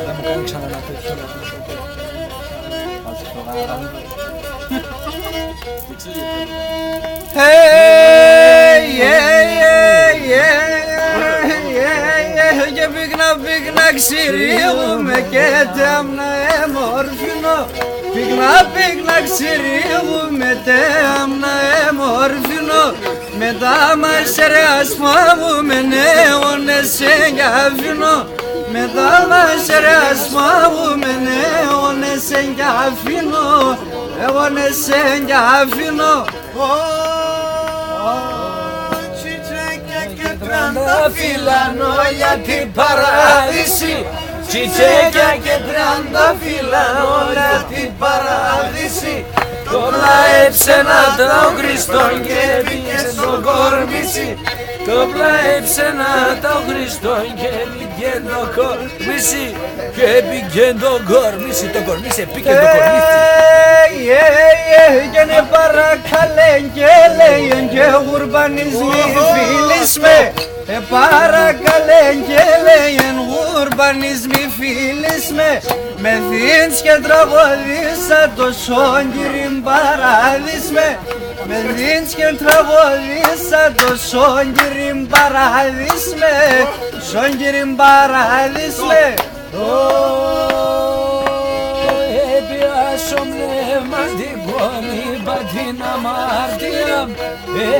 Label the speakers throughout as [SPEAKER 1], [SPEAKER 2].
[SPEAKER 1] Δεν μου κάνει ξανά ένα τέτοιο να πίσω.
[SPEAKER 2] Και πίγνα ξηρίγουμε και τέμνα εμορφινό. Πίγνα ξηρίγουμε τέμνα εμορφινό. Μετά μας ρεασμάβουμε νέονες εγκαφινό. Μετά μας ρεασμάβουμε νέονες εγκαφινό. Νέονες εγκαφινό. Τριανταφύλλα για την παράδειση. Τσιτσέκια και τριανταφύλλα για την παράδειση. Το πλαέψενα το Χριστόν και πήγε στο κορμίσι. Το πλαέψενα το Χριστόν και πήγε το κορμίσι. Και πήγε το κορμίσι. Το κορμίσι πήγε το κορμίσι. Και ναι παρακαλέν και λέεν και ουρμπανισμοί φίλης με. Παρακαλέν και λέεν ουρμπανισμοί φίλης με. Με δίνς και τραγωδίσα το σόγγυριν παράδεις με. Με δίνς και τραγωδίσα το σόγγυριν παράδεις με. Σόγγυριν παράδεις με. Επιάσω πνευματικό μη πατήν αμάρτια.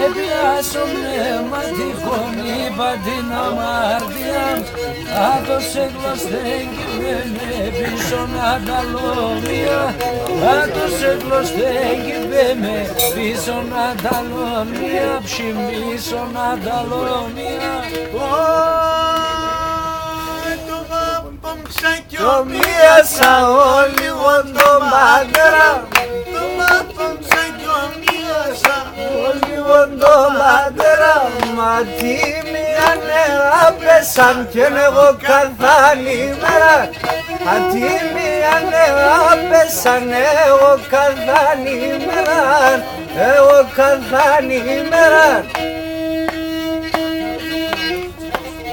[SPEAKER 2] Επιάσω πνευματικό μη πατήν αμάρτια. Άτωσε γλωστέγγιμε με πίσω να τα λόμια. Άτωσε γλωστέγγιμε με πίσω να τα λόμια. Ψημίσω να τα λόμια. Ψακιομίασα όλοι το μάτερα. Το μάτων ψακιομίασα όλοι το μάτερα. Μα τι μια νερά πέσαν κι εγώ καθάνη μέρα. Μα τι μια νερά πέσαν εγώ καθάνη μέρα. Εγώ καθάνη μέρα.